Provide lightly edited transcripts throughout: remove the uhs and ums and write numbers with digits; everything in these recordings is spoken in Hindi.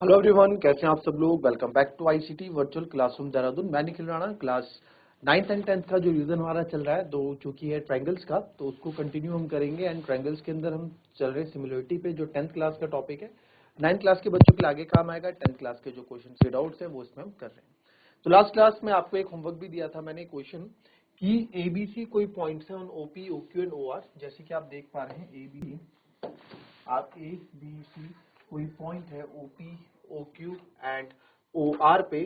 हेलो एवरीवन, कैसे हैं आप सब लोग। Welcome back to ICT virtual classroom Dehradun. मैं Nikhil Rana. Class 9th and 10th का जो रीजन हमारा चल रहा है दो चूंकि है ट्रायंगल्स का, तो उसको कंटिन्यू हम करेंगे। एंड ट्रायंगल्स के अंदर हम चल रहे सिमिलरिटी पे, जो 10th क्लास का टॉपिक है। 9th क्लास के बच्चों के लिए आगे काम आएगा। 10th क्लास के जो क्वेश्चन के डाउट्स है वो इसमें हम कर रहे हैं। तो लास्ट क्लास में आपको एक होमवर्क भी दिया था मैंने, क्वेश्चन कि एबीसी कोई पॉइंट्स है on OP OQ and OR. जैसे कि आप देख पा रहे हैं एबी, आप ए बी सी कोई पॉइंट है OP O Q and O R पे,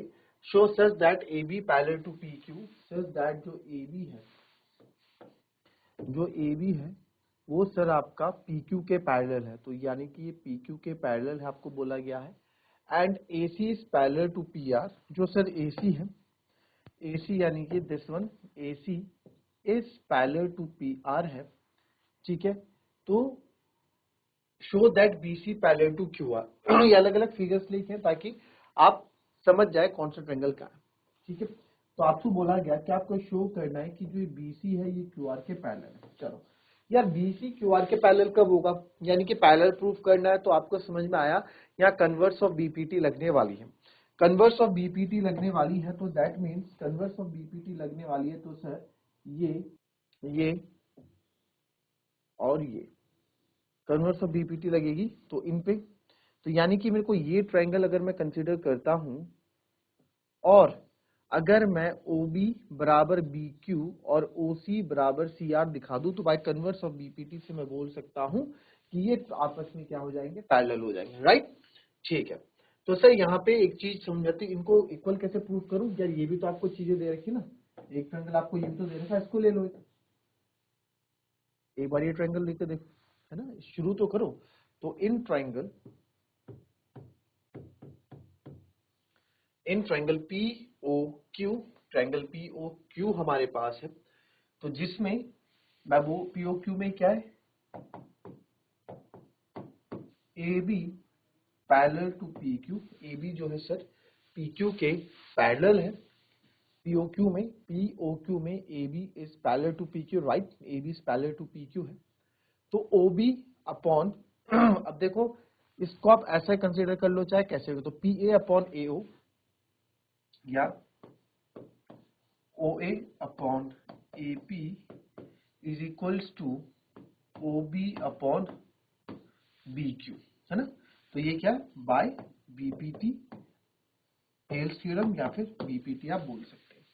show such that A B parallel to P Q, such that जो ए बी है वो सर आपका पी क्यू के पैरेलल है। तो यानी कि ये पी क्यू के पैरेलल है, आपको बोला गया है। And A C is parallel to P R, जो सर ए सी है, ए सी यानी कि this one A C is parallel to P R है। ठीक है, तो show that B C parallel to Q R. ये अलग अलग फिगर्स लिखे हैं ताकि आप समझ जाए कौन सा ट्रायंगल का है। ठीक है, तो आपको बोला गया कि आपको शो करना है कि जो बी सी है ये क्यू आर के पैरेलल है। चलो यार, बी सी क्यू आर के पैरेलल कब होगा, यानी कि पैरेलल प्रूफ करना है। तो आपको समझ में आया, यहाँ कन्वर्स ऑफ बीपीटी लगने वाली है। कन्वर्स ऑफ बीपीटी लगने वाली है, तो that means converse of BPT लगने वाली है, तो सर ये और ये कन्वर्स ऑफ बीपीटी लगेगी। तो इन पे, तो यानी कि मेरे को ये ट्रायंगल अगर मैं कंसीडर करता हूं, और अगर मैं OB बराबर BQ और OC बराबर CR दिखा दूं, तो बाय कन्वर्स ऑफ बीपीटी से मैं बोल सकता हूं कि ये आपस में क्या हो जाएंगे, पैरेलल हो जाएंगे। राइट, ठीक है। तो सर यहाँ पे एक चीज समझाती, इनको इक्वल कैसे प्रूव करूं यार। ये भी तो आपको चीजें दे रखी ना, एक ट्रायंगल आपको ये भी तो दे रखा है, इसको ले लो। एक बार ये ट्रायंगल लेके देखो, है ना, शुरू तो करो। तो in triangle P O Q, triangle P O Q हमारे पास है। तो जिसमें मैं वो पी ओ क्यू में क्या है, A B parallel to P Q. A B जो है सर पी क्यू के पैरेलल है। पीओक्यू में A B is parallel to P Q. Right, A B is parallel to P Q है। तो ओ बी अपॉन अब देखो, इसको आप ऐसा कंसीडर कर लो चाहे कैसे हो, तो P A upon A O या O A upon A P is equals to O B upon B Q, है ना। तो ये क्या है, बाय बीपीटी, हेल्स थ्योरम या फिर बीपीटी आप बोल सकते हैं।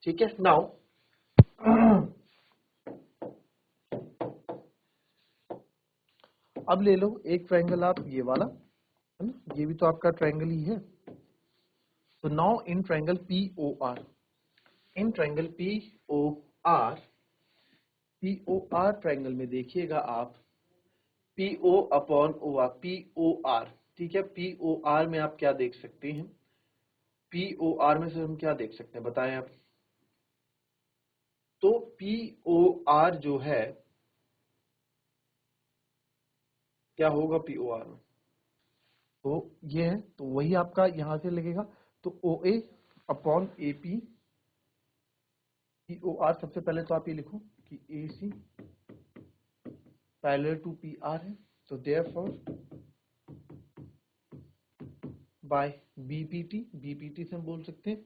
ठीक है, नाउ अब ले लो एक ट्रायंगल आप ये वाला, है ना, ये भी तो आपका ट्रायंगल ही है। तो now in triangle P O R, in triangle P O R, P O R triangle में देखिएगा आप, P O upon O R, P O R. ठीक है, पी ओ आर में आप क्या देख सकते हैं, पी ओ आर में से हम क्या देख सकते हैं बताएं आप। तो पी ओ आर जो है क्या होगा पी ओ आर में, तो ये है, तो वही आपका यहां से लगेगा। तो O A upon A P, P O R सबसे पहले तो आप ये लिखो कि A C parallel to P R है। तो देयरफॉर बाय बीपीटी, बीपीटी से हम बोल सकते हैं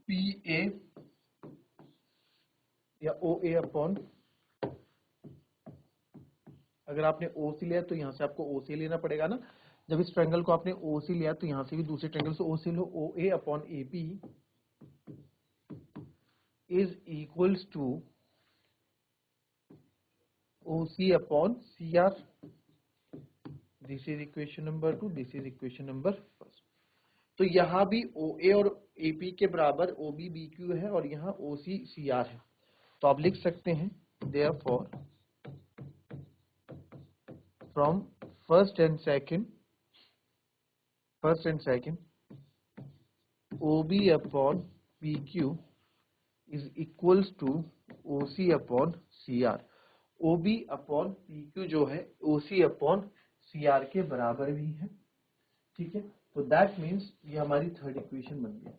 पी ए या ओ ए अपॉन, अगर आपने ओ सी लिया तो यहां से आपको ओ सी लेना पड़ेगा ना। जब इस ट्रायंगल को आपने ओ सी लिया तो यहां से भी दूसरे ट्रायंगल से ओ सी लो। O A upon A P is equals to O C upon C R. This is equation number 2, this is equation number 1। तो यहाँ भी ओ ए और ए पी के बराबर ओ बी बी क्यू है, और यहाँ ओ सी सी आर है। तो आप लिख सकते हैं therefore from first and second, O B upon P Q is equals to O C upon C R. O B upon P Q जो है ओ सी अपॉन सी आर के बराबर भी है। ठीक है, तो दैट मीन्स ये हमारी थर्ड इक्वेशन बन गई।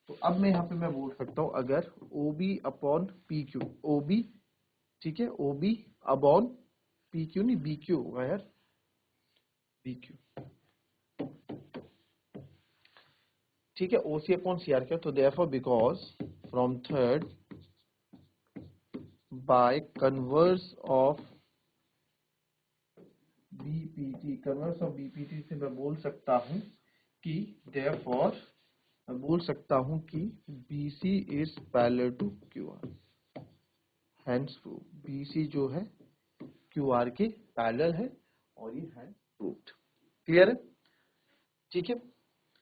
तो अब मैं यहाँ पे मैं बोल सकता हूँ, अगर O B upon P Q, O B, ठीक है, O B upon P Q नहीं बी क्यू होगा यार, बी क्यू, ठीक है, OC अपॉन CR क्या, तो therefore because from third by converse of BPT, converse of BPT से मैं बोल सकता हूं कि देयरफॉर मैं बोल सकता हूं कि BC is parallel to QR, hence prove BC जो है QR के पैरेलल है और ये हैंस प्रूव्ड। क्लियर है? ठीक है,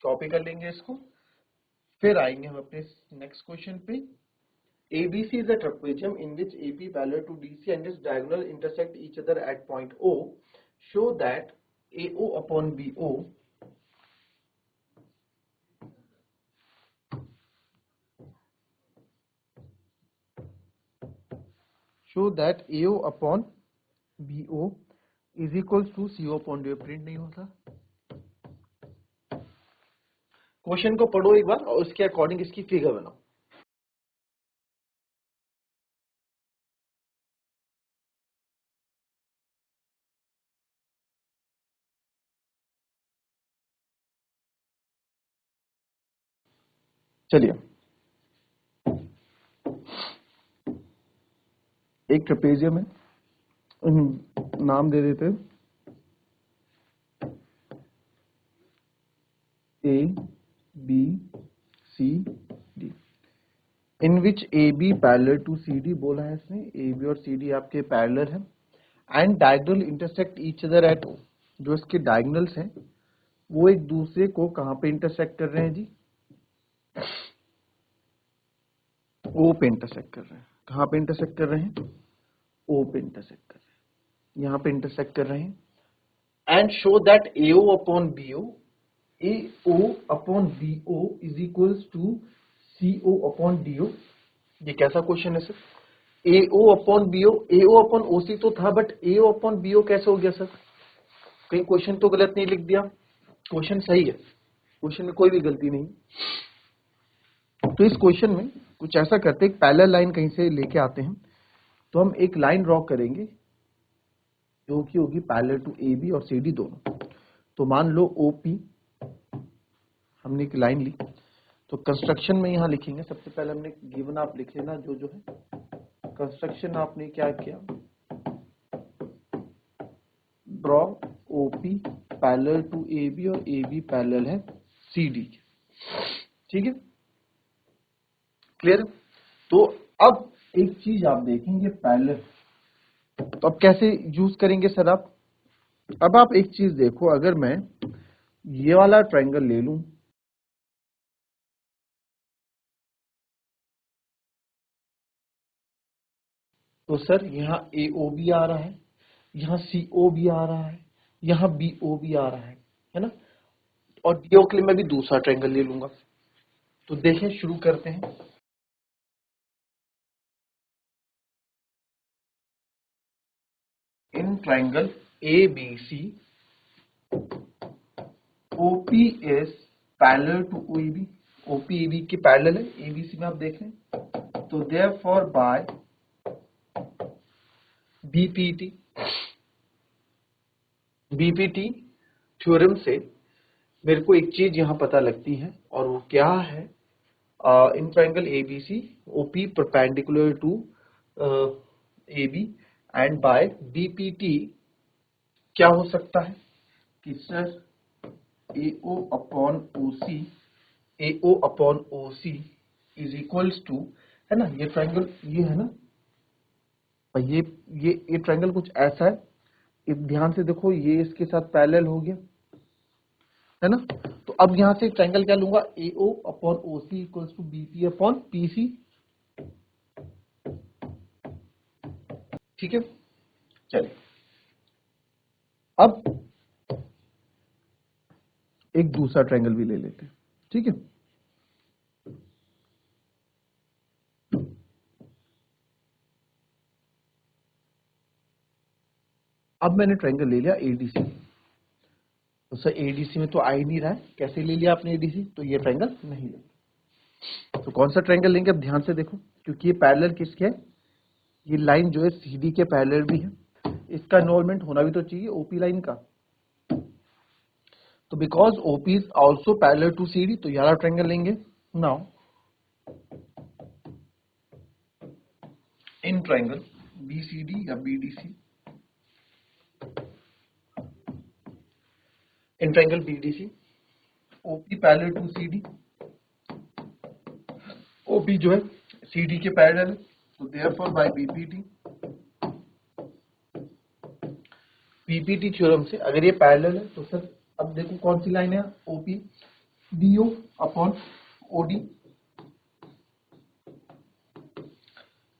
कॉपी कर लेंगे इसको, फिर आएंगे हम अपने नेक्स्ट क्वेश्चन पे। ABC is a trapezium in which AP parallel to DC and its diagonal intersect each other at point O. Show that AO upon BO is equals to CO upon DO। Print नहीं होता, क्वेश्चन को पढ़ो एक बार और उसके अकॉर्डिंग इसकी फिगर बनाओ। चलिए, एक ट्रेपेजियम है, नाम दे देते हैं ABCD, in which AB parallel to CD बोला है इसने, AB और CD आपके पैरेलल है and diagonal intersect each other at O। जो इसके डायगोनल्स हैं वो एक दूसरे को कहां पे इंटरसेक्ट कर रहे हैं जी, O पे इंटरसेक्ट कर रहे हैं। कहां पे इंटरसेक्ट कर रहे हैं, O पे इंटरसेक्ट कर रहे हैं, यहां पे इंटरसेक्ट कर रहे हैं। And show that AO upon BO is equals to CO upon DO। ये कैसा क्वेश्चन है sir, AO upon BO, AO upon OC तो था, बट AO अपॉन BO कैसे हो गया सर, कहीं क्वेश्चन तो गलत नहीं लिख दिया? क्वेश्चन सही है, क्वेश्चन में कोई भी गलती नहीं। तो इस क्वेश्चन में कुछ ऐसा करते हैं, एक पैरेलल लाइन कहीं से लेके आते हैं, तो हम एक लाइन ड्रॉ करेंगे जो कि होगी पैरेलल टू AB और CD दोनों। तो मान लो OP, हमने एक लाइन ली, तो कंस्ट्रक्शन में यहां लिखेंगे। सबसे पहले हमने गिवन आप लिख लेना जो जो है, कंस्ट्रक्शन आपने क्या किया, draw OP parallel to AB और AB पैरेलल है CD, ठीक है, क्लियर? तो अब एक चीज आप देखेंगे पैरेलल, तो अब कैसे यूज करेंगे सर आप, अब आप एक चीज देखो, अगर मैं ये वाला ट्रायंगल ले लूं, तो सर यहाँ AO भी आ रहा है, यहाँ CO भी आ रहा है, यहाँ BO भी आ रहा है ना, और DO के लिए मैं भी दूसरा ट्रायंगल ले लूंगा। तो देखें, शुरू करते हैं। In triangle ABC OP is parallel to OAB, OP AB के पैरेलल है, ABC में आप देख लें। तो देयरफॉर बाय BPT थ्योरम से मेरे को एक चीज यहां पता लगती है, और वो क्या है, in triangle ABC OP perpendicular to AB and by BPT क्या हो सकता है कि sir AO upon OC is equals to, है ना, ये ट्रायंगल ये है ना, ये ट्रायंगल कुछ ऐसा है, ध्यान से देखो, ये इसके साथ पैरेलल हो गया, है ना। तो अब यहां से ट्रायंगल क्या लूंगा, AO upon OC equals to BP upon PC, ठीक है। चलिए, अब एक दूसरा ट्रायंगल भी ले लेते हैं, ठीक है। अब मैंने ट्रायंगल ले लिया ADC, तो सर ADC में तो आ ही नहीं रहा है, कैसे ले लिया आपने ADC, तो ये ट्रायंगल नहीं लेंगे। तो कौन सा ट्रायंगल लेंगे, अब ध्यान से देखो, क्योंकि ये पैरेलल किसके है, ये लाइन जो है CD के पैरेलल भी है, इसका इन्वॉल्वमेंट होना भी तो चाहिए OP लाइन का। तो because OP is also parallel to CD, तो ये वाला ट्रायंगल लेंगे. नाउ इन ट्रायंगल BCD या BDC, in triangle BDC OP parallel to CD, OP जो है CD के पैरेलल है, तो देयरफॉर बाय PPT थ्योरम से अगर ये पैरेलल है तो सर अब देखो कौन सी लाइन है, OP BO upon OD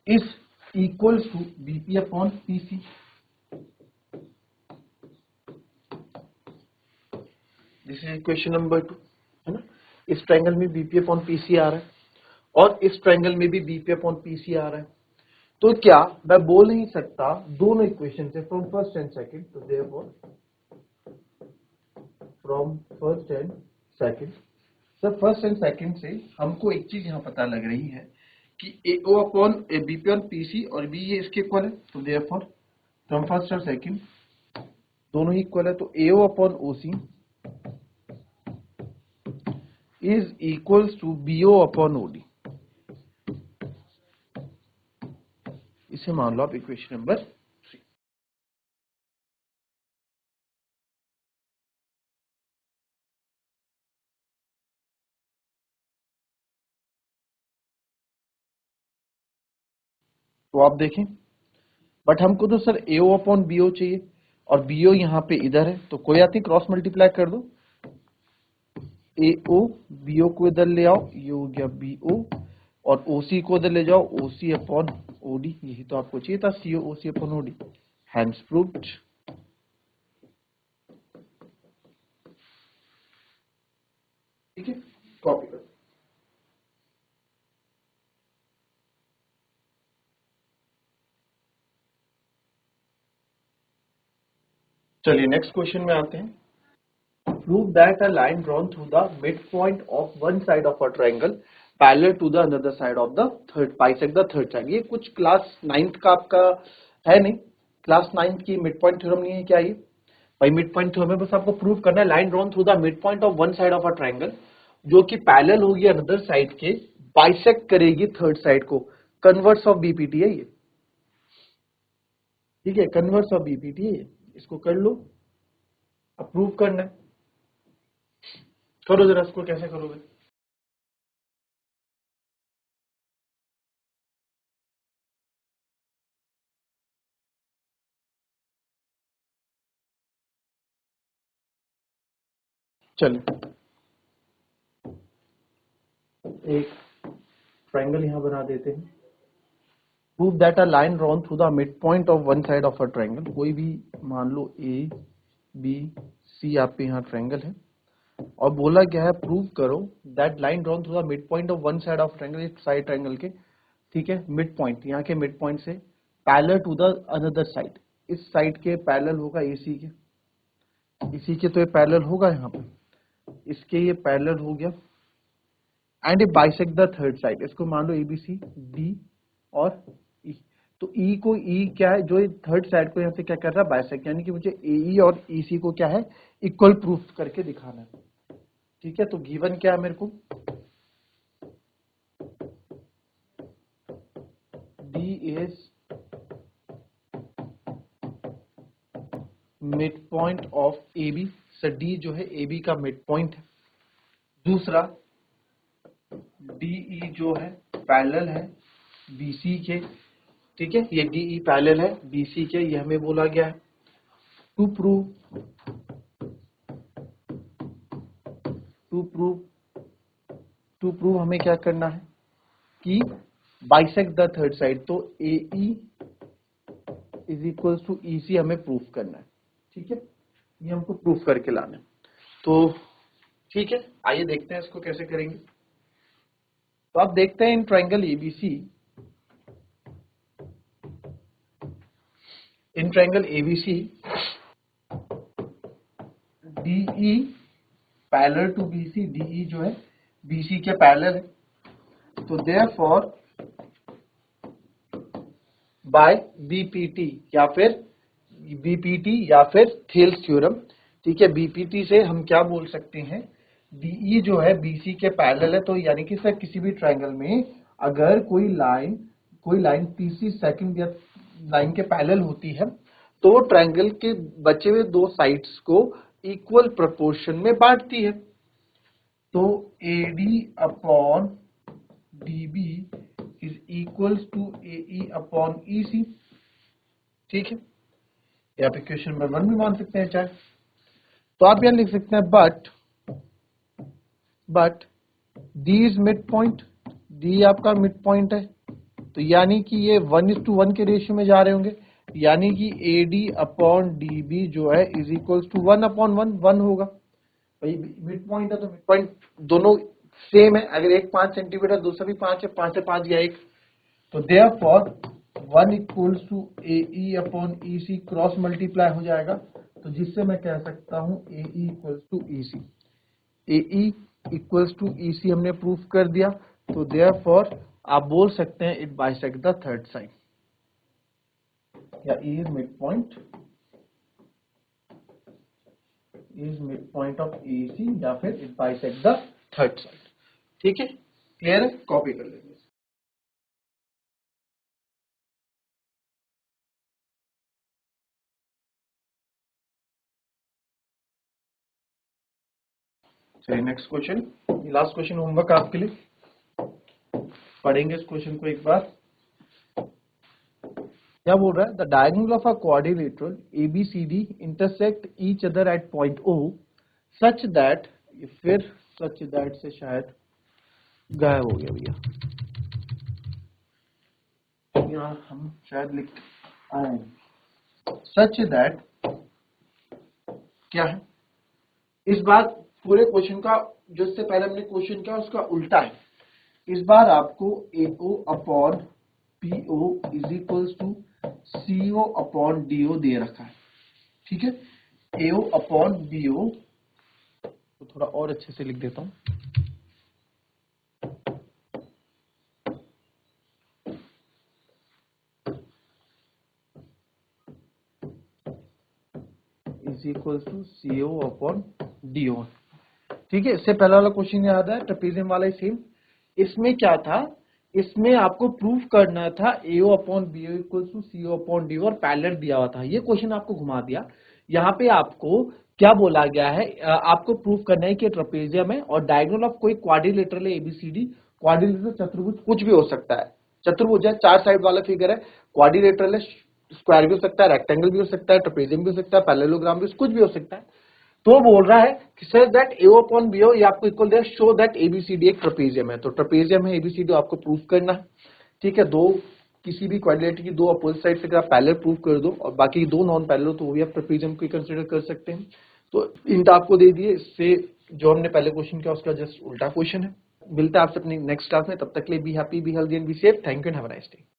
is equals to BP upon PC. This is equation number 2, है ना. इस ट्रायंगल में BP अपॉन PC आ रहा है और इस ट्रायंगल में भी BP अपॉन PC आ रहा है. तो क्या मैं बोल नहीं सकता दोनों इक्वेशन से फ्रॉम फर्स्ट एंड सेकंड, तो therefore from first and second, sir first and second से हमको एक चीज यहाँ पता लग रही है कि AO upon BP upon PC और B ये इसके इक्वल है, तो देयरफॉर फ्रॉम फर्स्ट और सेकंड दोनों ही इक्वल है, तो AO upon OC is equals to BO upon OD. इसे मान लो आप इक्वेशन नंबर 3. तो आप देखें, बट हमको तो सर AO अपॉन BO चाहिए और BO यहाँ पे इधर है, तो कोई आती क्रॉस मल्टीप्लाई कर दो. AO BO को इधर ले आओ, ये हो गया BO, और OC को इधर ले जाओ, OC अपॉन OD. यही तो आपको चाहिए था, CO OC upon OD. Hands proved. ठीक है, कॉपी कर. चलिए नेक्स्ट क्वेश्चन में आते हैं. Prove that a line drawn through the midpoint of one side of a triangle parallel to the another side of the third bisect the third side. ये कुछ क्लास 9th का आपका है नहीं, क्लास 9th की मिड पॉइंट थ्योरम नहीं है क्या ये भाई. मिड पॉइंट थ्योरम में बस आपको प्रूव करना है line drawn through the mid point of one side of a triangle जो कि पैरेलल होगी अनदर साइड के, बाइसेक्ट करेगी थर्ड साइड को. कन्वर्स ऑफ बीपीटी है ये. ठीक है, कन्वर्स ऑफ बीपीटी है ये. इसको कर लो, अप्रूव करना है. करो जरा इसको, कैसे करोगे. चलिए एक ट्रायंगल यहां बना देते हैं. Prove that a line drawn through the mid point of one side of a triangle. कोई भी मान लो ए बी सी आपके यहाँ ट्रायंगल है और बोला गया है प्रूव करो that line drawn through the mid point of one side of triangle, इस साइड ट्रायंगल के. ठीक है, मिड पॉइंट, यहाँ के मिड पॉइंट से parallel to the another side, इस साइड के पैरेलल होगा AC के. इसी के तो ये पैरेलल होगा यहाँ पे, इसके ये पैरेलल हो गया. And A bisect the third side. इसको मान लो ABC D और E. तो E को E क्या है, जो थर्ड साइड को यहाँ से क्या कर रहा है, बाइसेक्ट. यानी कि मुझे AE और EC को क्या है, इक्वल प्रूफ करके दिखाना है. ठीक है, तो गिवन क्या है मेरे को, D is mid point of AB. Sir D जो है AB का मिड पॉइंट है. दूसरा DE जो है पैरेलल है BC के. ठीक है, ये DE पैरेलल है BC के, ये हमें बोला गया है. टू प्रूव टू प्रूव हमें क्या करना है कि बाइसेक्ट द थर्ड साइड. तो AE is equals to EC हमें प्रूफ करना है. ठीक है, ये हमको प्रूफ करके लाना है. तो ठीक है, आइए देखते हैं इसको कैसे करेंगे. तो आप देखते हैं in triangle ABC, in triangle ABC DE parallel to BC. DE जो है BC के पैरेलल है, तो देयरफॉर बाय BPT या फिर थेल्स थ्योरम. ठीक है, बीपीटी से हम क्या बोल सकते हैं, डीई जो है बीसी के पैरेलल है, तो यानी कि सर किसी भी ट्रायंगल में अगर कोई लाइन तीसरी सेकंड या लाइन के पैरेलल होती है तो वो ट्रायंगल के बचे हुए दो साइड्स को इक्वल प्रोपोर्शन में बांटती है। तो AD upon DB is equals to AE upon EC. ठीक है, या आप इक्वेशन नंबर 1 भी मान सकते हैं चाहे। तो आप यहां लिख सकते हैं but D is mid point, D आपका मिड पॉइंट है, तो यानी कि ये 1:1 के रेशियो में जा रहे होंगे, यानी कि A D upon D B जो है इज इक्वल टू 1/1, 1 होगा। भाई मिड पॉइंट है तो मिड पॉइंट दोनों सेम है, अगर एक 5 सेंटीमीटर दूसरा भी 5 है, 5 से 5 गया 1, तो therefore 1 equals to A E upon E C cross multiply हो जाएगा, तो जिससे मैं कह सकता हूं A E equals to E C. A E equals to E C हमने प्रूफ कर दिया, तो देयरफॉर आप बोल सकते हैं it bisect the third side, या E is midpoint of AC या फिर it bisect the third side। ठीक है, क्लियर है, कॉपी कर लेंगे। चलिए next question, last question homework आपके लिए, पढ़ेंगे इस क्वेश्चन को एक बार। क्या बोल रहा है, the diagonal of a quadrilateral ABCD intersect each other at point O such that, फिर सच दैट से शायद गायब हो गया भैया, यहाँ हम शायद लिख आए, सच दैट क्या है, इस बार पूरे क्वेश्चन का जो इससे पहले हमने क्वेश्चन किया उसका उल्टा है। इस बार आपको AO upon PO is equals to CO upon DO दे रखा है। ठीक है, AO अपॉन BO तो थोड़ा और अच्छे से लिख देता हूं, is equals to CO upon DO। ठीक है, इससे पहला वाला क्वेश्चन याद है, ट्रेपेजियम वाला ही सेम। इसमें क्या था, इसमें आपको प्रूफ करना था AO upon BO equals to CO upon DO और पैरेलल दिया हुआ था, ये क्वेश्चन आपको घुमा दिया। यहाँ पे आपको क्या बोला गया है, आपको प्रूफ करना है कि ट्रेपेजियम है और डायगोनल ऑफ कोई क्वाड्रिलेटरल है ABCD, क्वाड्रिलेटरल चतुर्भुज कुछ भी हो सकता है, चतुर्भुज है, 4 साइड वाला फिगर है, क्वाड्रिलेटरल है, स्क्वायर भी हो सकता है, रेक्टेंगल भी हो सकता है, ट्रेपेजियम भी हो सकता है, पैरेललोग्राम भी, कुछ भी हो सकता है। तो बोल रहा है कि sir that AO upon BO ये आपको इक्वल देगा शो दैट ABCD एक ट्रेपेजियम है, तो ट्रेपेजियम है ABCD आपको प्रूफ करना है। ठीक है, दो किसी भी क्वाड्रिलेटरल की दो अपोजिट साइड से अगर आप पैरेलल प्रूफ कर दो और बाकी दो नॉन पैरेलल तो वो भी आप ट्रेपेजियम को कंसीडर कर सकते हैं। तो इंट आपको दे दिए, इससे जो हमने पहले क्वेश्चन किया उसका जस्ट उल्टा क्वेश्चन है। मिलता है आपसे अपनी नेक्स्ट क्लास में, तब तक के लिए be happy, be healthy and be safe. Thank you and have a nice day.